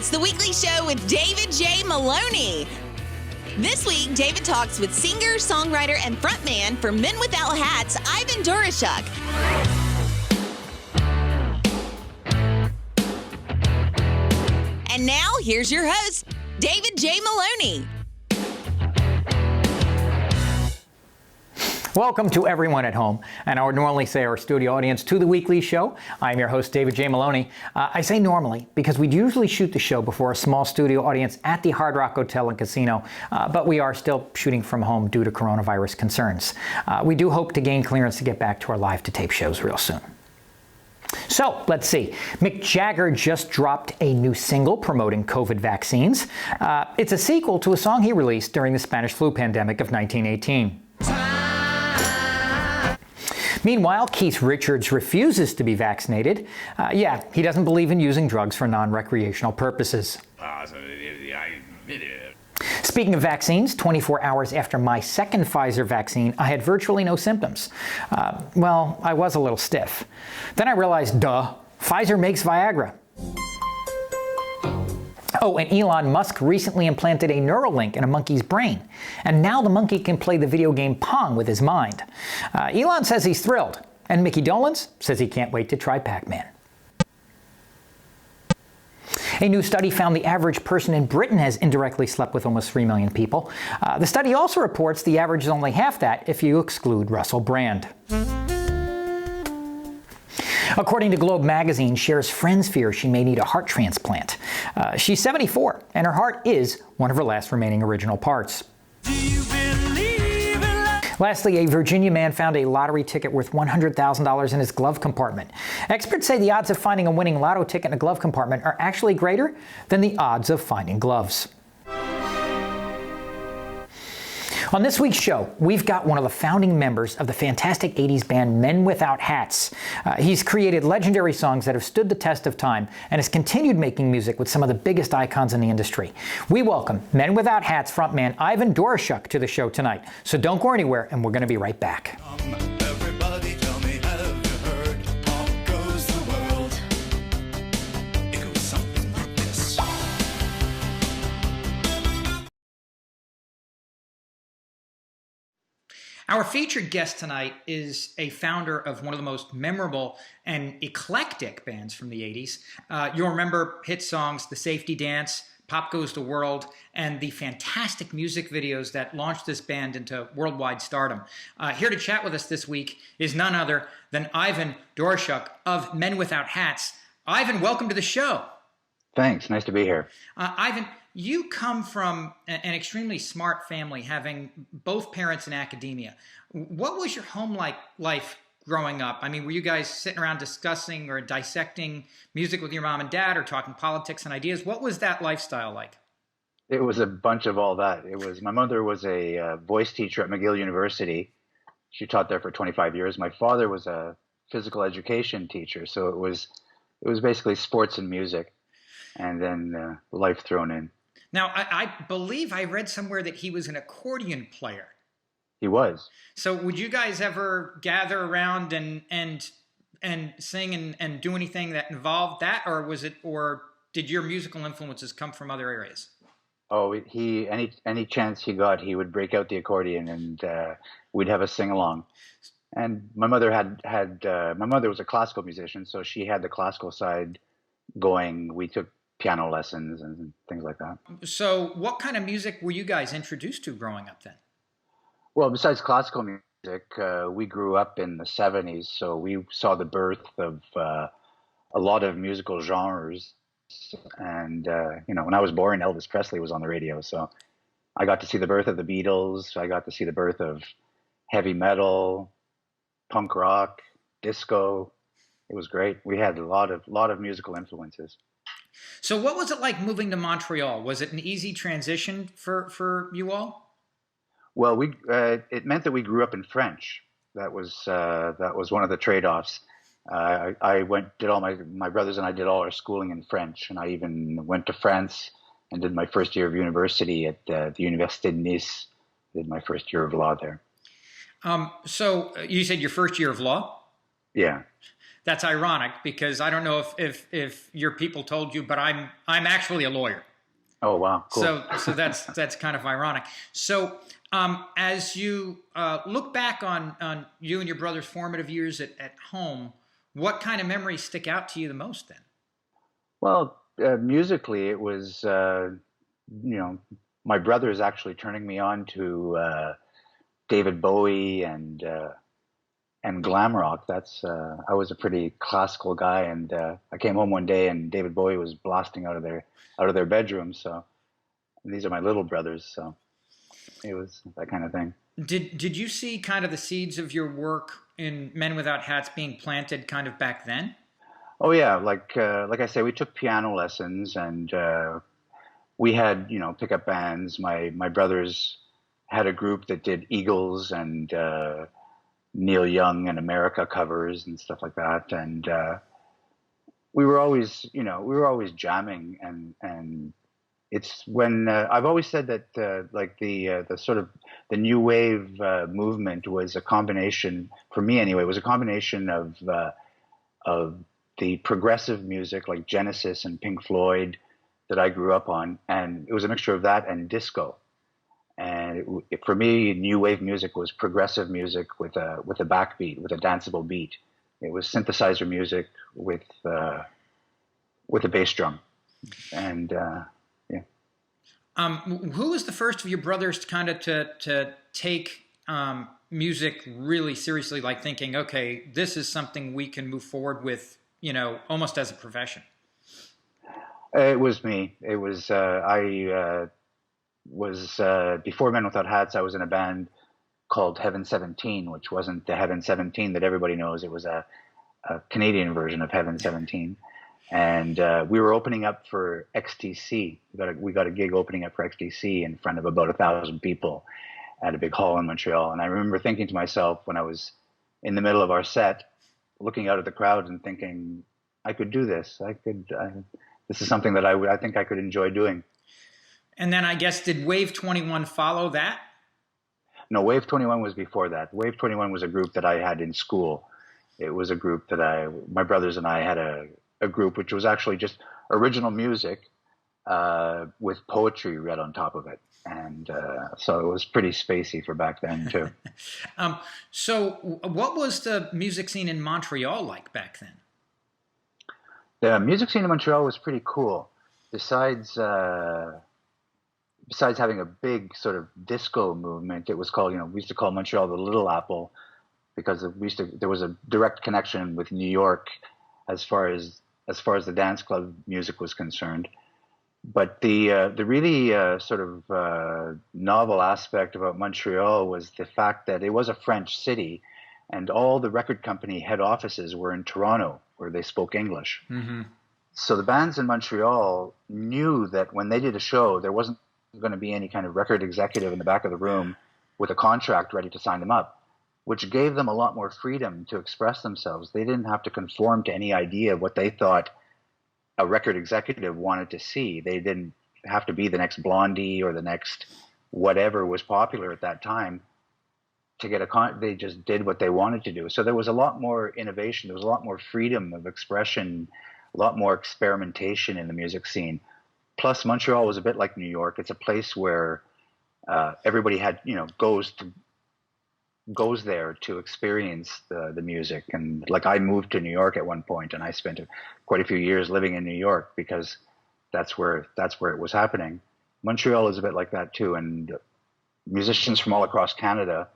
It's the weekly show with David J. Maloney. This week, David talks with singer, songwriter, and frontman for Men Without Hats, Ivan Doroschuk. And now, here's your host, David J. Maloney. Welcome to everyone at home, and I would normally say our studio audience, to the weekly show. I'm your host, David J. Maloney. I say normally because we usually shoot the show before a small studio audience at the Hard Rock Hotel and Casino, but we are still shooting from home due to coronavirus concerns. We do hope to gain clearance to get back to our live-to-tape shows real soon. So, let's see. Mick Jagger just dropped a new single promoting COVID vaccines. It's a sequel to a song he released during the Spanish flu pandemic of 1918. Meanwhile, Keith Richards refuses to be vaccinated. He doesn't believe in using drugs for non-recreational purposes. Speaking of vaccines, 24 hours after my second Pfizer vaccine, I had virtually no symptoms. I was a little stiff. Then I realized, Pfizer makes Viagra. Oh, and Elon Musk recently implanted a Neuralink in a monkey's brain. And now the monkey can play the video game Pong with his mind. Elon says he's thrilled. And Mickey Dolenz says he can't wait to try Pac-Man. A new study found the average person in Britain has indirectly slept with almost 3 million people. The study also reports the average is only half that if you exclude Russell Brand. According to Globe magazine, Cher's friends fear she may need a heart transplant. She's 74, and her heart is one of her last remaining original parts. Lastly, a Virginia man found a lottery ticket worth $100,000 in his glove compartment. Experts say the odds of finding a winning lotto ticket in a glove compartment are actually greater than the odds of finding gloves. On this week's show, we've got one of the founding members of the fantastic 80s band Men Without Hats. He's created legendary songs that have stood the test of time and has continued making music with some of the biggest icons in the industry. We welcome Men Without Hats frontman Ivan Doroschuk to the show tonight. So don't go anywhere, and we're going to be right back. Everybody tell me, have you heard how goes the world? It goes something like this. Our featured guest tonight is a founder of one of the most memorable and eclectic bands from the 80s. You'll remember hit songs, The Safety Dance, Pop Goes the World, and the fantastic music videos that launched this band into worldwide stardom. Here to chat with us this week is none other than Ivan Doroschuk of Men Without Hats. Ivan, welcome to the show. Thanks. Nice to be here. Ivan, you come from an extremely smart family, having both parents in academia. What was your home life growing up? I mean, were you guys sitting around discussing or dissecting music with your mom and dad, or talking politics and ideas? What was that lifestyle like? It was a bunch of all that. My mother was a voice teacher at McGill University. She taught there for 25 years. My father was a physical education teacher, so it was basically sports and music, and then life thrown in. Now, I believe I read somewhere that he was an accordion player. He was. So would you guys ever gather around and sing and do anything that involved that, or did your musical influences come from other areas? Oh, any chance he got, he would break out the accordion, and we'd have a sing along. And my mother my mother was a classical musician, so she had the classical side going. We took piano lessons and things like that. So what kind of music were you guys introduced to growing up then? Well, besides classical music, we grew up in the 70s, so we saw the birth of a lot of musical genres. And, when I was born, Elvis Presley was on the radio, so I got to see the birth of the Beatles. I got to see the birth of heavy metal, punk rock, disco. It was great. We had a lot of musical influences. So what was it like moving to Montreal? Was it an easy transition for you all? Well, it meant that we grew up in French. That was one of the trade-offs. Did all my brothers and I did all our schooling in French, and I even went to France and did my first year of university at the Université de Nice. Did my first year of law there. So you said your first year of law? Yeah. That's ironic because I don't know if your people told you, but I'm actually a lawyer. Oh wow, cool. So that's kind of ironic. So as you look back on you and your brother's formative years at home, what kind of memories stick out to you the most then? Well, musically, it was my brother is actually turning me on to David Bowie and glam rock. That's I was a pretty classical guy, and I came home one day and David Bowie was blasting out of their bedroom. So and these are my little brothers, so it was that kind of thing. Did you see kind of the seeds of your work in Men Without Hats being planted kind of back then? Oh yeah, like I say, we took piano lessons, and we had pickup bands. My brothers had a group that did Eagles and Neil Young and America covers and stuff like that, and we were always jamming, and it's when I've always said that like the sort of the new wave movement was a combination, for me anyway, was a combination of the progressive music like Genesis and Pink Floyd that I grew up on, and it was a mixture of that and disco. And for me, new wave music was progressive music with a backbeat, with a danceable beat. It was synthesizer music with a bass drum, and yeah. Who was the first of your brothers to take music really seriously, like thinking, okay, this is something we can move forward with, almost as a profession? It was me. It was I was before Men Without Hats. I was in a band called Heaven 17, which wasn't the Heaven 17 that everybody knows. It was a Canadian version of Heaven 17, and we were opening up for XTC. We got a gig opening up for XTC in front of about 1,000 people at a big hall in Montreal. And I remember thinking to myself when I was in the middle of our set, looking out at the crowd and thinking, I could do this. This is something that I think I could enjoy doing. And then I guess, did Wave 21 follow that? No, Wave 21 was before that. Wave 21 was a group that I had in school. It was a group that my brothers and I had a group which was actually just original music with poetry read on top of it. And so it was pretty spacey for back then too. So what was the music scene in Montreal like back then? The music scene in Montreal was pretty cool. Besides having a big sort of disco movement, it was called, we used to call Montreal the Little Apple because there was a direct connection with New York as far as the dance club music was concerned. But the really sort of novel aspect about Montreal was the fact that it was a French city, and all the record company head offices were in Toronto, where they spoke English. Mm-hmm. So the bands in Montreal knew that when they did a show, there wasn't going to be any kind of record executive in the back of the room with a contract ready to sign them up, which gave them a lot more freedom to express themselves. They didn't have to conform to any idea of what they thought a record executive wanted to see. They didn't have to be the next Blondie or the next whatever was popular at that time to get they just did what they wanted to do. So there was a lot more innovation. There was a lot more freedom of expression, a lot more experimentation in the music scene. Plus, Montreal was a bit like New York. It's a place where everybody had, goes there to experience the music. And like I moved to New York at one point, and I spent quite a few years living in New York because that's where it was happening. Montreal is a bit like that too, and musicians from all across Canada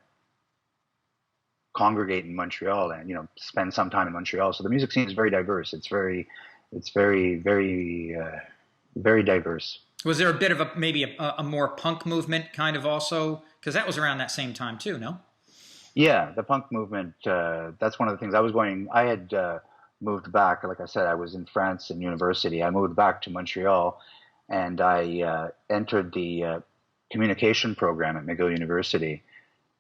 congregate in Montreal and spend some time in Montreal. So the music scene is very diverse. It's very very diverse. Was there a bit of maybe a more punk movement kind of also? Because that was around that same time too, no? Yeah, the punk movement, that's one of the things. I had moved back. Like I said, I was in France in university. I moved back to Montreal, and I entered the communication program at McGill University.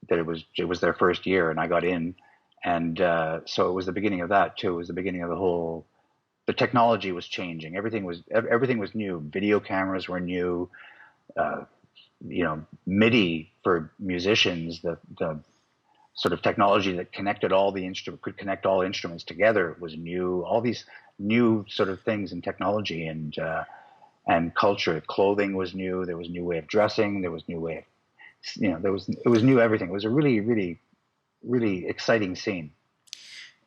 That it was their first year, and I got in. And so it was the beginning of that too. It was the beginning of the technology was changing. Everything was new. Video cameras were new. MIDI for musicians, the sort of technology that connected all the could connect all instruments together was new. All these new sort of things in technology and culture. Clothing was new. There was a new way of dressing. There was new way of, it was new everything. It was a really, really, really exciting scene.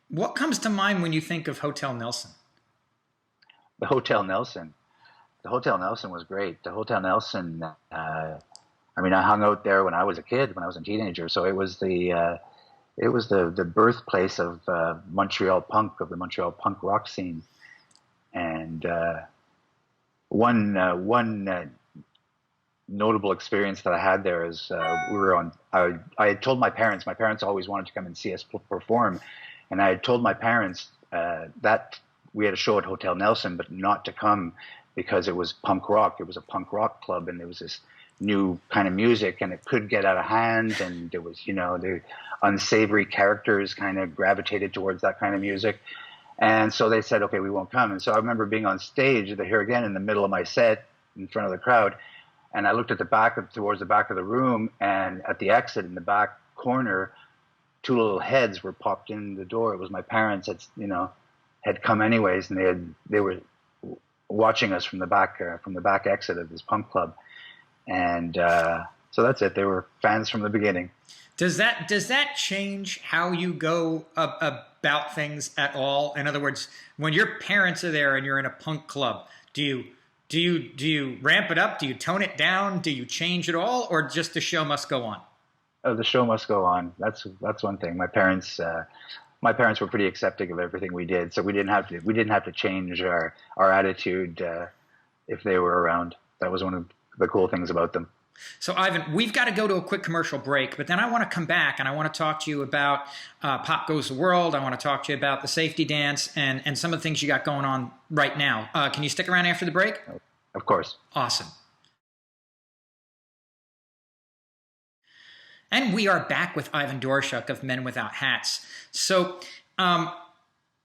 What comes to mind when you think of Hotel Nelson? The Hotel Nelson. The Hotel Nelson was great. The Hotel Nelson. I mean, I hung out there when I was a kid, when I was a teenager. So it was the birthplace of Montreal punk, of the Montreal punk rock scene. And one notable experience that I had there is I had told my parents. My parents always wanted to come and see us perform, and I had told my parents that we had a show at Hotel Nelson, but not to come because it was punk rock. It was a punk rock club, and there was this new kind of music, and it could get out of hand, and there was, the unsavory characters kind of gravitated towards that kind of music. And so they said, okay, we won't come. And so I remember being on stage here again in the middle of my set in front of the crowd, and I looked at towards the back of the room, and at the exit in the back corner, two little heads were popped in the door. It was my parents had come anyways, and they were watching us from the back exit of this punk club. And so that's it. They were fans from the beginning. Does that change how you go about things at all? In other words, when your parents are there and you're in a punk club, do you ramp it up? Do you tone it down? Do you change it all, or just the show must go on? Oh, the show must go on. That's one thing. My parents were pretty accepting of everything we did, so we didn't have to change our attitude if they were around. That was one of the cool things about them. So, Ivan, we've got to go to a quick commercial break, but then I want to come back and I want to talk to you about Pop Goes the World. I want to talk to you about the safety dance and some of the things you got going on right now. Can you stick around after the break? Of course. Awesome. And we are back with Ivan Doroschuk of Men Without Hats. So,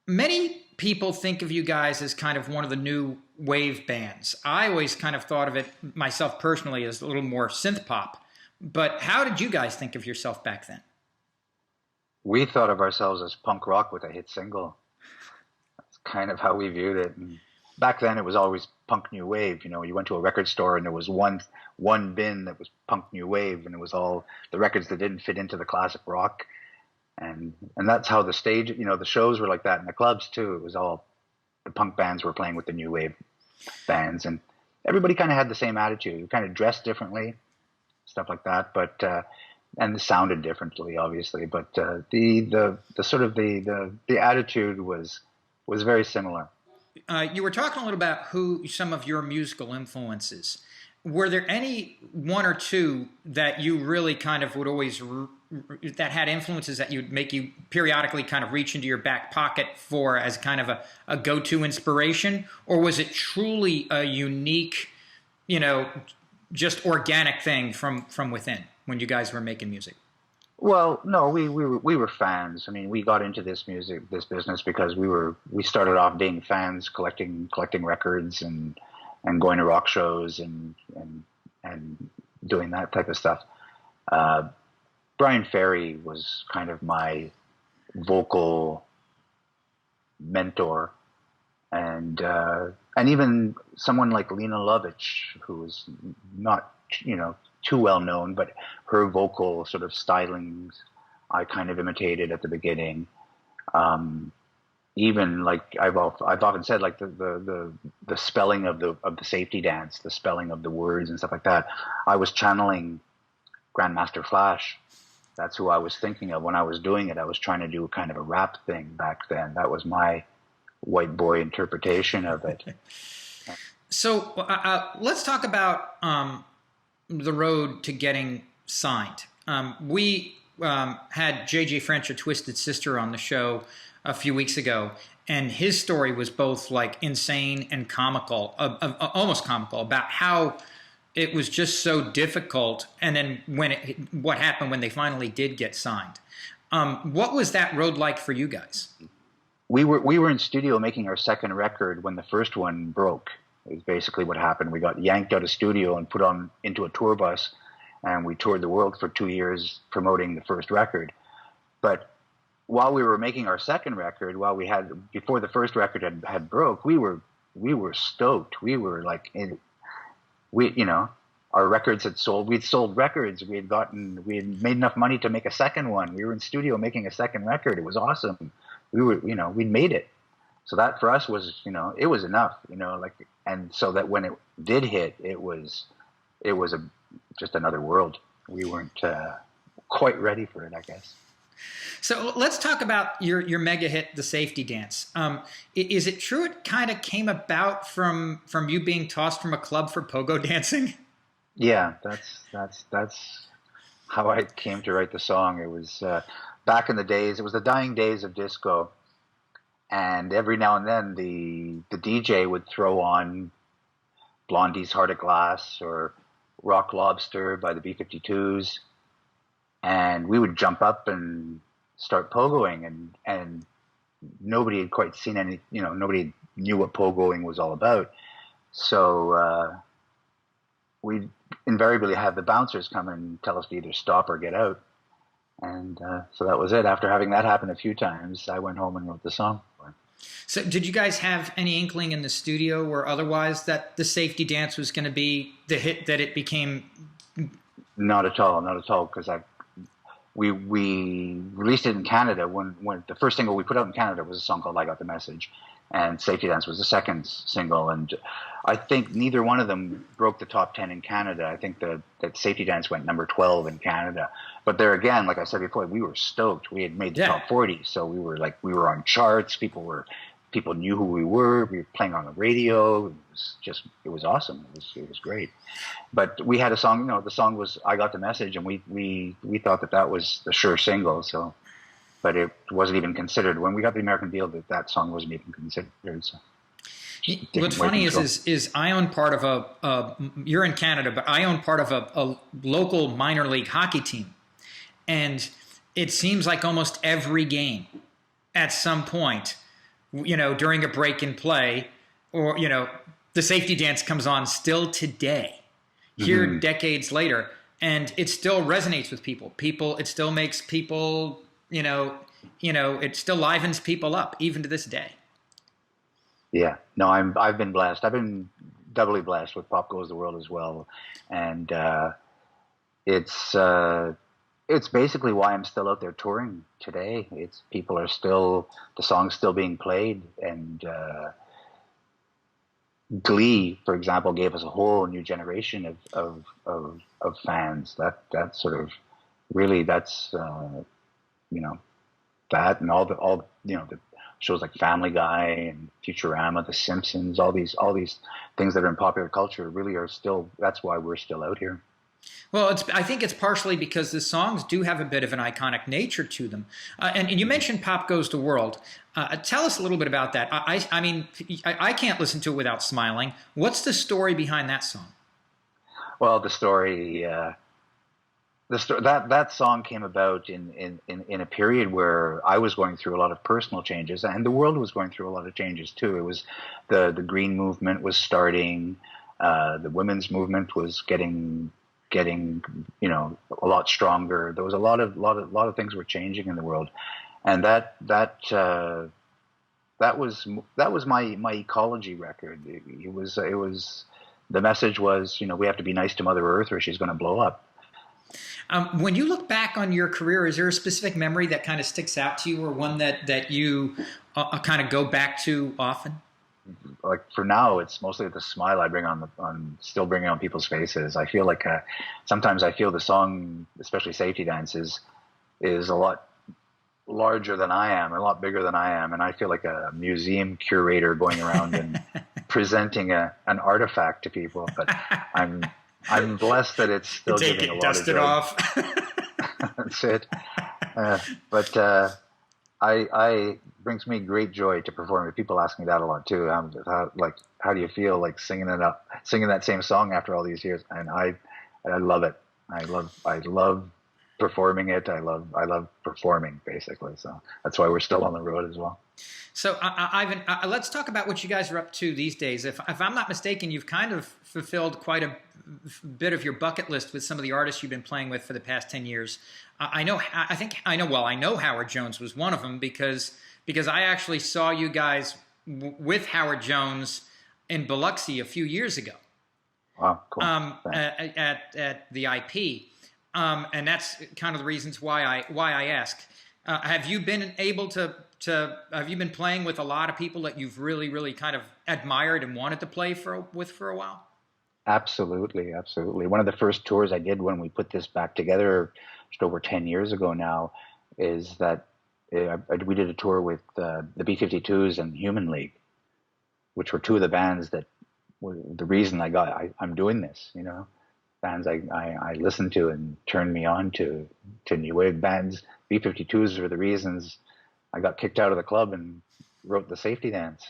many people think of you guys as kind of one of the new wave bands. I always kind of thought of it myself personally as a little more synth pop. But how did you guys think of yourself back then? We thought of ourselves as punk rock with a hit single. That's kind of how we viewed it. And back then it was always punk new wave. You went to a record store and there was one bin that was punk new wave, and it was all the records that didn't fit into the classic rock. And that's how the stage, the shows were like that, and the clubs too. It was all the punk bands were playing with the new wave bands, and everybody kind of had the same attitude. We kind of dressed differently, stuff like that, but and sounded differently, obviously. But the sort of the attitude was very similar. You were talking a little about who some of your musical influences. Were there any one or two that you really kind of would always that had influences that you'd make you periodically kind of reach into your back pocket for as kind of a go-to inspiration? Or was it truly a unique, just organic thing from within when you guys were making music? Well, no, we were fans. I mean, we got into this business because we started off being fans, collecting records and going to rock shows and doing that type of stuff. Brian Ferry was kind of my vocal mentor, and even someone like Lena Lovitch, who was not too well known, but her vocal sort of stylings I kind of imitated at the beginning. Even like I've often said, like the spelling of the safety dance, the spelling of the words and stuff like that, I was channeling Grandmaster Flash. That's who I was thinking of when I was doing it. I was trying to do kind of a rap thing back then. That was my white boy interpretation of it. So let's talk about the road to getting signed. We had J.J. French of Twisted Sister on the show a few weeks ago, and his story was both like insane and comical, almost comical, about how it was just so difficult, and then what happened when they finally did get signed. What was that road like for you guys? We were in studio making our second record when the first one broke. Is basically what happened. We got yanked out of studio and put on into a tour bus, and we toured the world for 2 years promoting the first record. But while we were making our second record, before the first record had broke, we were stoked. We were like, our records had sold. We'd sold records. We had made enough money to make a second one. We were in studio making a second record. It was awesome. We'd made it. So that for us was, it was enough, and so that when it did hit, it was just another world. We weren't quite ready for it, I guess. So let's talk about your mega hit, The Safety Dance. Is it true it kind of came about from you being tossed from a club for pogo dancing? Yeah, that's how I came to write the song. It was back in the days. It was the dying days of disco, and every now and then the DJ would throw on Blondie's Heart of Glass or Rock Lobster by the B-52s, and we would jump up and start pogoing, and nobody had quite seen any. Nobody knew what pogoing was all about, so we invariably have the bouncers come and tell us to either stop or get out. And so that was it. After having that happen a few times, I went home and wrote the song. So did you guys have any inkling in the studio or otherwise that The Safety Dance was going to be the hit that it became? Not at all, because we released it in Canada when the first single we put out in Canada was a song called I Got the Message, and Safety Dance was the second single, and I think neither one of them broke the top 10 in Canada. I think that Safety Dance went number 12 in Canada, but there again, like I said before, we were stoked. We had made the top 40, so we were on charts. People knew who we were. We were playing on the radio. It was awesome. It was great. But we had a song. The song was I Got the Message, and we thought that was the sure single. So, but it wasn't even considered when we got the American deal. That song wasn't even considered. So. What's funny is I own part of you're in Canada, but I own part of a local minor league hockey team, and it seems like almost every game, at some point, during a break in play, or The Safety Dance comes on still today, here decades later, and it still resonates with people. It still makes people, it still livens people up even to this day. Yeah, no, I've been blessed. I've been doubly blessed with Pop Goes the World as well, and it's basically why I'm still out there touring today. The song's still being played, and Glee, for example, gave us a whole new generation of fans. That sort of really that and all the shows like Family Guy and Futurama, The Simpsons, all these things that are in popular culture really are still. That's why we're still out here. Well, I think it's partially because the songs do have a bit of an iconic nature to them. And you mentioned Pop Goes the World. Tell us a little bit about that. I mean, I can't listen to it without smiling. What's the story behind that song? Well, the story that song came about in a period where I was going through a lot of personal changes, and the world was going through a lot of changes too. It was the green movement was starting, the women's movement was getting a lot stronger. There was a lot of things were changing in the world, and that was my ecology record. It was the message was we have to be nice to Mother Earth or she's going to blow up. When you look back on your career, is there a specific memory that kind of sticks out to you, or one that you kind of go back to often? Like for now, it's mostly the smile I bring still bringing on people's faces. I feel like sometimes I feel the song, especially Safety Dance, is a lot larger than I am, a lot bigger than I am, and I feel like a museum curator going around and presenting an artifact to people. But I'm blessed that it's still giving a lot dust of joy. it off. That's it. But I brings me great joy to perform it. People ask me that a lot too. How do you feel like singing that same song after all these years? And I love it. I love performing it. I love performing, basically. So that's why we're still on the road as well. So, Ivan, let's talk about what you guys are up to these days. If I'm not mistaken, you've kind of fulfilled quite a bit of your bucket list with some of the artists you've been playing with for the past 10 years. I know Howard Jones was one of them because I actually saw you guys with Howard Jones in Biloxi a few years ago. Wow, cool. At the IP. And that's kind of the reasons why I ask. Have you been able to have you been playing with a lot of people that you've really, really kind of admired and wanted to play with for a while? Absolutely. One of the first tours I did when we put this back together just over 10 years ago now is that we did a tour with the B-52s and Human League, which were two of the bands that were the reason I'm doing this, you know. Bands I listened to and turned me on to new wave bands. B-52s were the reasons I got kicked out of the club and wrote the Safety Dance.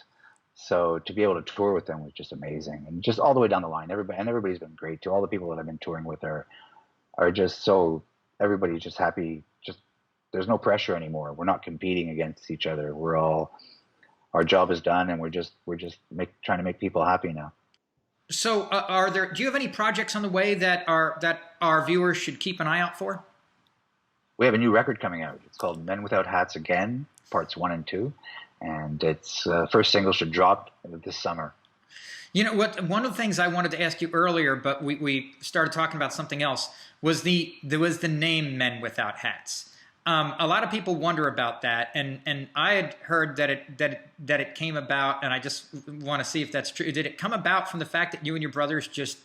So to be able to tour with them was just amazing, and just all the way down the line. Everybody's been great too. All the people that I've been touring with are just so, everybody's just happy. Just there's no pressure anymore. We're not competing against each other. Our job is done, and we're just trying to make people happy now. So, do you have any projects on the way that our viewers should keep an eye out for? We have a new record coming out. It's called Men Without Hats Again, parts 1 and 2, and its first single should drop this summer. You know what? One of the things I wanted to ask you earlier, but we started talking about something else, was the name Men Without Hats. A lot of people wonder about that, and I had heard that it came about, and I just want to see if that's true. Did it come about from the fact that you and your brothers just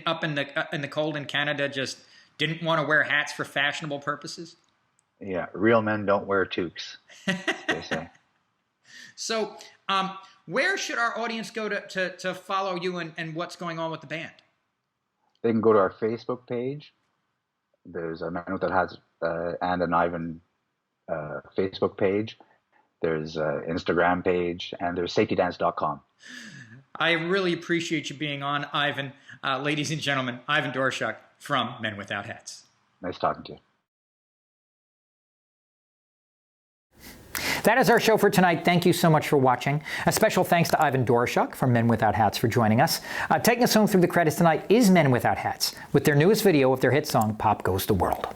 up in the cold in Canada just didn't want to wear hats for fashionable purposes? Yeah, real men don't wear toques, they say. So, where should our audience go to follow you and what's going on with the band? They can go to our Facebook page. There's a Man Without Hats and an Ivan Facebook page. There's an Instagram page, and there's safetydance.com. I really appreciate you being on, Ivan. Ladies and gentlemen, Ivan Doroschuk from Men Without Hats. Nice talking to you. That is our show for tonight. Thank you so much for watching. A special thanks to Ivan Doroschuk from Men Without Hats for joining us. Taking us home through the credits tonight is Men Without Hats with their newest video of their hit song, Pop Goes the World.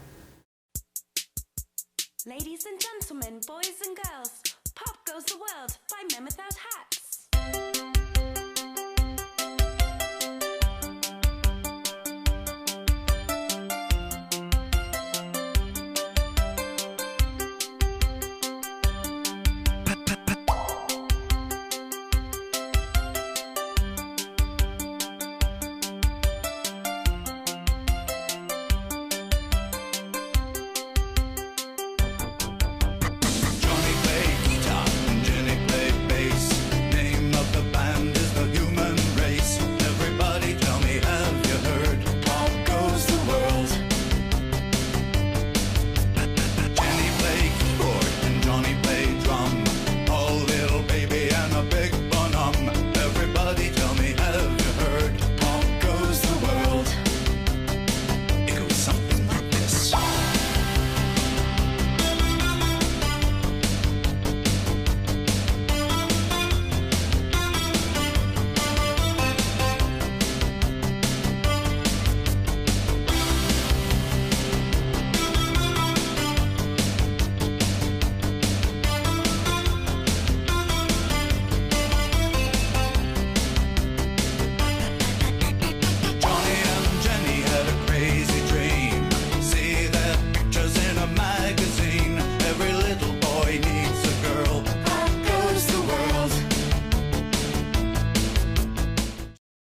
Ladies and gentlemen, boys and girls, pop goes the world by Men Without Hats.